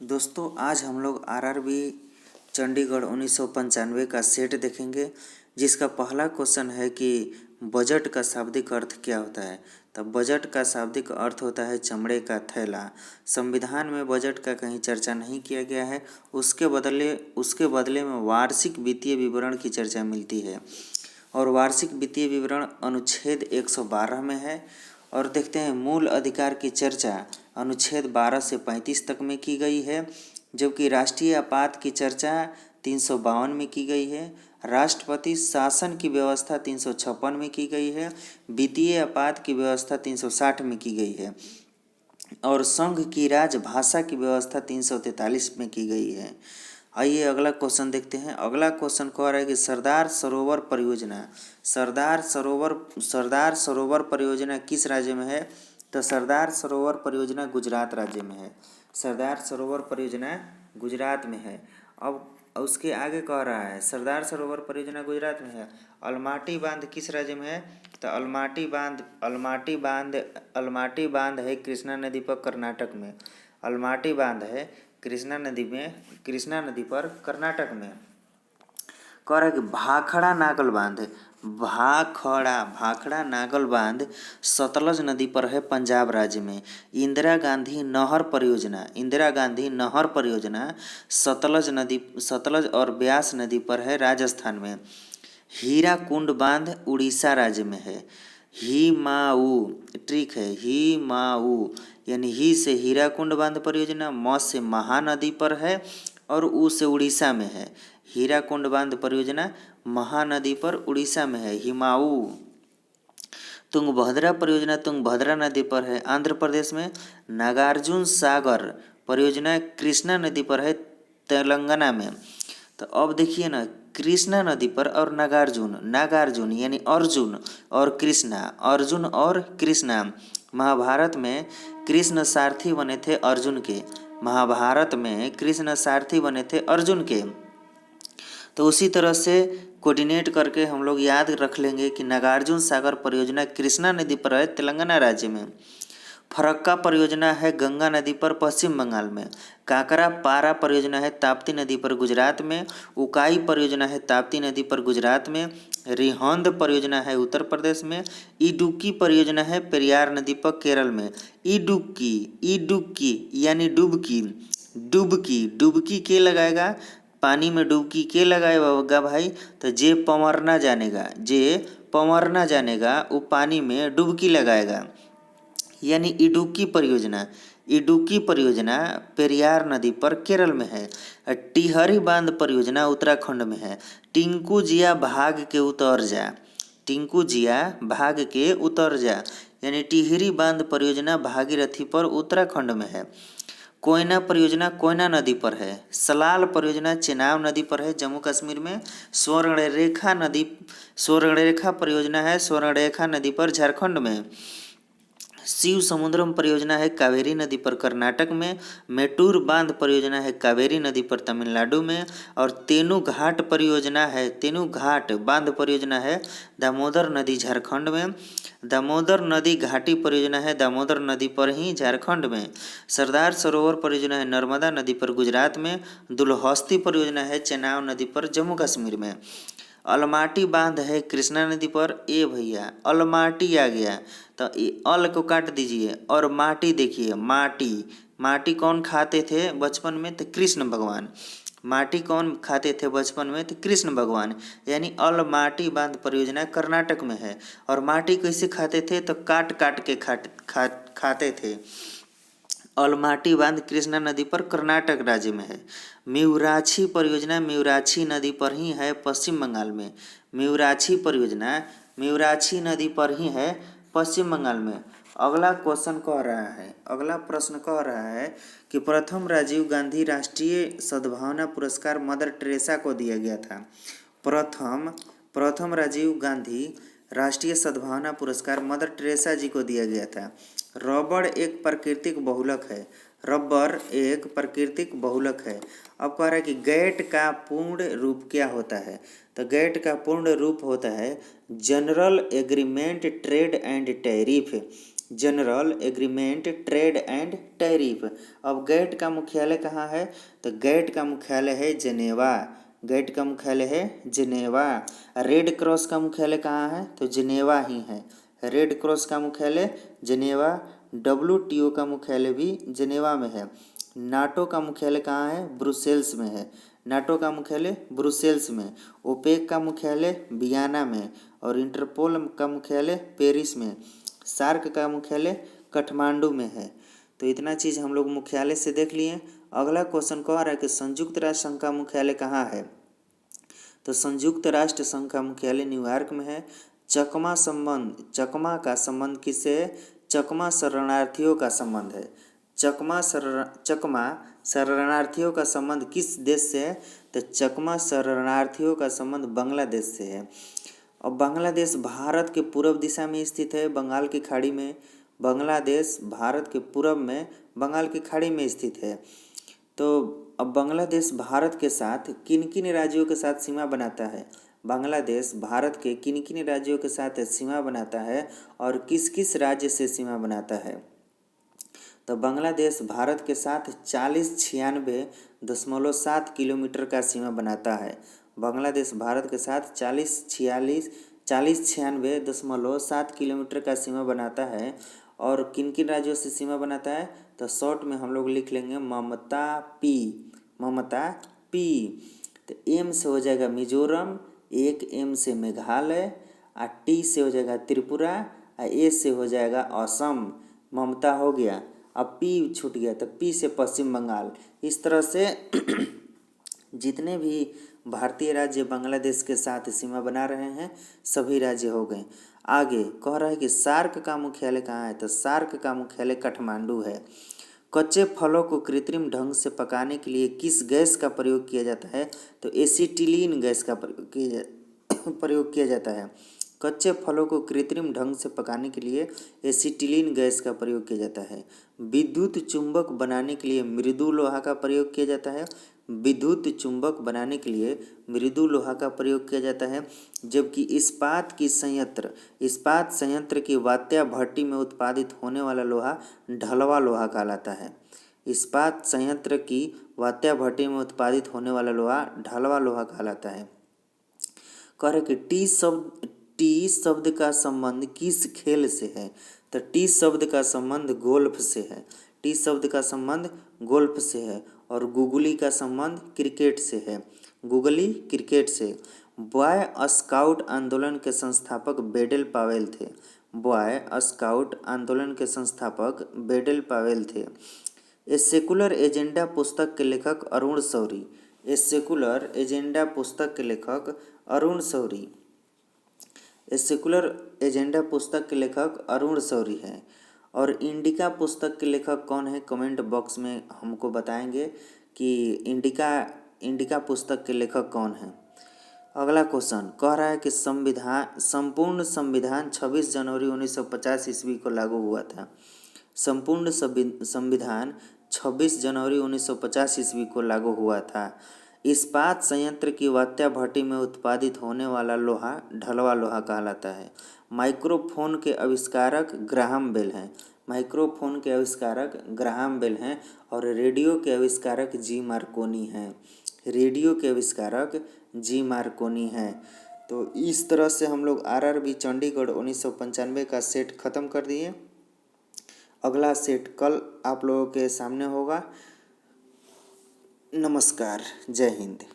दोस्तों आज हम लोग आरआरबी चंडीगढ़ 1995 का सेट देखेंगे, जिसका पहला क्वेश्चन है कि बजट का शाब्दिक अर्थ क्या होता है। तब बजट का शाब्दिक अर्थ होता है चमड़े का थैला। संविधान में बजट का कहीं चर्चा नहीं किया गया है, उसके बदले में वार्षिक वित्तीय विवरण की चर्चा मिलती है और वार्षिक वित्तीय विवरण अनुच्छेद 112 में है। और देखते हैं मूल अधिकार की चर्चा अनुच्छेद 12 से 35 तक में की गई है, जबकि राष्ट्रीय आपात की चर्चा 352 में की गई है। राष्ट्रपति शासन की व्यवस्था 356 में की गई है। वित्तीय आपात की व्यवस्था 360 में की गई है और संघ की राजभाषा की व्यवस्था 343 में की गई है। आइए अगला क्वेश्चन देखते हैं। अगला क्वेश्चन कह रहा है कि सरदार सरोवर परियोजना किस राज्य में है। तो सरदार सरोवर परियोजना गुजरात राज्य में है। सरदार सरोवर परियोजना गुजरात में है। अब उसके आगे कह रहा है सरदार सरोवर परियोजना गुजरात में है, अलमाटी बांध किस राज्य में है। तो अलमाटी बांध है कृष्णा नदी पर कर्नाटक में। अलमाटी बांध है कृष्णा नदी पर कर्नाटक में। कह रहा है कि भाखड़ा नागल बांध सतलज नदी पर है पंजाब राज्य में। इंदिरा गांधी नहर परियोजना सतलज और ब्यास नदी पर है राजस्थान में। हीराकुंड बांध उड़ीसा राज्य में है। हिमाऊ यानी ही से हीराकुंड बांध परियोजना, म से महानदी पर है और ऊ से उड़ीसा में है। हीराकुंड बांध परियोजना महानदी पर उड़ीसा में है। हिमाऊ। तुंगभद्रा परियोजना तुंगभद्रा नदी पर है आंध्र प्रदेश में। नागार्जुन सागर परियोजना कृष्णा नदी पर है तेलंगाना में। तो अब देखिए ना, कृष्णा नदी पर और नागार्जुन यानी अर्जुन और कृष्णा महाभारत में कृष्ण सारथी बने थे अर्जुन के। तो उसी तरह से कोऑर्डिनेट करके हम लोग याद रख लेंगे कि नागार्जुन सागर परियोजना कृष्णा नदी पर है तेलंगाना राज्य में। फरक्का परियोजना है गंगा नदी पर पश्चिम बंगाल में। काकरा पारा परियोजना है ताप्ती नदी पर गुजरात में। उकाई परियोजना है ताप्ती नदी पर गुजरात में। रिहंद परियोजना है उत्तर प्रदेश में। इडुक्की परियोजना है पेरियार नदी पर केरल में। इडुक्की यानी डुबकी के लगाएगा, पानी में डुबकी के लगाएगा भाई, तो जे पमरना जानेगा वो पानी में डुबकी लगाएगा, यानी इडुक्की परियोजना पेरियार नदी पर केरल में है। टिहरी बांध परियोजना उत्तराखंड में है। टिंकू जिया भाग के उतर जा यानी टिहरी बांध परियोजना भागीरथी पर उत्तराखंड में है। कोयना परियोजना कोयना नदी पर है। सलाल परियोजना चेनाब नदी पर है जम्मू कश्मीर में। स्वर्णरेखा परियोजना है स्वर्णरेखा नदी पर झारखंड में। शिव समुद्रम परियोजना है कावेरी नदी पर कर्नाटक में। मेटूर बांध परियोजना है कावेरी नदी पर तमिलनाडु में। और तेनू घाट बांध परियोजना है दामोदर नदी झारखंड में। दामोदर नदी घाटी परियोजना है दामोदर नदी पर ही झारखंड में। सरदार सरोवर परियोजना है नर्मदा नदी पर गुजरात में। दुलहस्ती परियोजना है चेनाब नदी पर जम्मू कश्मीर में। अलमाटी बांध है कृष्णा नदी पर। भैया अलमाटी आ गया तो अल को काट दीजिए और माटी देखिए। माटी कौन खाते थे बचपन में, तो कृष्ण भगवान। माटी कौन खाते थे बचपन में, तो कृष्ण भगवान। यानी अलमाटी बांध परियोजना कर्नाटक में है। और माटी कैसे खाते थे, तो काट के खाते थे। अलमाटी बांध कृष्णा नदी पर कर्नाटक राज्य में है। म्यूराछी परियोजना म्यूराछी नदी पर ही है पश्चिम बंगाल में। म्यूराछी परियोजना म्यूराछी नदी पर ही है पश्चिम बंगाल में। अगला प्रश्न कह रहा है कि प्रथम राजीव गांधी राष्ट्रीय सद्भावना पुरस्कार मदर टेरेसा को दिया गया था। प्रथम राजीव गांधी राष्ट्रीय सद्भावना पुरस्कार मदर टेरेसा जी को दिया गया था। रबड़ एक प्राकृतिक बहुलक है। अब कह रहा है कि गैट का पूर्ण रूप क्या होता है। तो गैट का पूर्ण रूप होता है general agreement trade and tariff. General agreement trade and tariff. अब गैट का मुख्यालय कहाँ है? तो गैट का मुख्यालय है जेनेवा। गैट का मुख्यालय है जेनेवा। रेड क्रॉस का मुख्यालय कहाँ है? तो जेनेवा ही है। रेड क्रॉस का मुख्यालय जेनेवा। WTO का मुख्यालय भी जेनेवा में है। नाटो का मुख्यालय कहाँ है? ब्रुसेल्स में है। नाटो का मुख्यालय ब्रुसेल्स में। ओपेक का मुख्यालय वियना में। और इंटरपोल का मुख्यालय पेरिस में। सार्क का मुख्यालय काठमांडू में है। तो इतना चीज़ हम लोग मुख्यालय से देख लिए। अगला क्वेश्चन कह रहा है कि संयुक्त राष्ट्र संघ का मुख्यालय कहाँ है? तो संयुक्त राष्ट्र संघ का मुख्यालय न्यूयॉर्क में है। चकमा का संबंध किससे है? चकमा शरणार्थियों का संबंध है। चकमा शरणार्थियों का संबंध किस देश से है? तो चकमा शरणार्थियों का संबंध बांग्लादेश से है। अब बांग्लादेश भारत के पूर्व दिशा में स्थित है, बंगाल की खाड़ी में। बांग्लादेश भारत के पूर्व में बंगाल की खाड़ी में स्थित है। तो अब बांग्लादेश भारत के साथ किन किन राज्यों के साथ सीमा बनाता है? बांग्लादेश भारत के किन किन राज्यों के साथ सीमा बनाता है और किस किस राज्य से सीमा बनाता है? तो बांग्लादेश भारत के साथ 4096.7 किलोमीटर का सीमा बनाता है। बांग्लादेश भारत के साथ 4096.7 किलोमीटर का सीमा बनाता है। और किन किन राज्यों से सीमा बनाता है? तो शॉर्ट में हम लोग लिख लेंगे ममता पी। ममता पी। तो एम से हो जाएगा मिजोरम, एक एम से मेघालय, और टी से हो जाएगा त्रिपुरा, और ए से हो जाएगा असम। ममता हो गया। अब पी छूट गया तो पी से पश्चिम बंगाल। इस तरह से जितने भी भारतीय राज्य बांग्लादेश के साथ सीमा बना रहे हैं सभी राज्य हो गए। आगे कह रहा है कि सार्क का मुख्यालय कहाँ है? तो सार्क का मुख्यालय काठमांडू है। कच्चे फलों को कृत्रिम ढंग से पकाने के लिए किस गैस का प्रयोग किया जाता है? तो एसिटिलीन गैस का प्रयोग किया जाता है। कच्चे फलों को कृत्रिम ढंग से पकाने के लिए एसिटिलीन गैस का प्रयोग किया जाता है। विद्युत चुंबक बनाने के लिए मृदु लोहा का प्रयोग किया जाता है। विद्युत चुंबक बनाने के लिए मृदु लोहा का प्रयोग किया जाता है। जबकि इस्पात संयंत्र की वात्या भट्टी में उत्पादित होने वाला लोहा ढलवा लोहा कहलाता है। इस्पात संयंत्र की वात्या भट्टी में उत्पादित होने वाला लोहा ढलवा लोहा कहलाता है। कह रहे कि टी शब्द का संबंध किस खेल से है? तो टी शब्द का संबंध गोल्फ से है। टी शब्द का संबंध गोल्फ से है। और गुगली का संबंध क्रिकेट से है। गुगली क्रिकेट से। बॉय स्काउट आंदोलन के संस्थापक बेडल पावेल थे। बॉय स्काउट आंदोलन के संस्थापक बेडल पावेल थे। ए सेकुलर एजेंडा पुस्तक के लेखक Arun Shourie. A secular agenda पुस्तक के लेखक Arun Shourie. A secular agenda पुस्तक के लेखक अरुण शौरी हैं। और इंडिका पुस्तक के लेखक कौन है? कमेंट बॉक्स में हमको बताएंगे कि इंडिका पुस्तक के लेखक कौन हैं। अगला क्वेश्चन कह रहा है कि संपूर्ण संविधान 26 जनवरी 1950 ईस्वी को लागू हुआ था। संपूर्ण संविधान 26 जनवरी 1950 ईस्वी को लागू हुआ था। इस्पात संयंत्र की वात्या भट्टी में उत्पादित होने वाला लोहा ढलवा लोहा कहलाता है। माइक्रोफोन के आविष्कारक ग्राहम बेल हैं। माइक्रोफोन के आविष्कारक ग्राहम बेल हैं। और रेडियो के आविष्कारक जी मार्कोनी हैं। रेडियो के आविष्कारक जी मार्कोनी हैं। तो इस तरह से हम लोग RRB चंडीगढ़ 1995 का सेट ख़त्म कर दिए। अगला सेट कल आप लोगों के सामने होगा। नमस्कार, जय हिंद।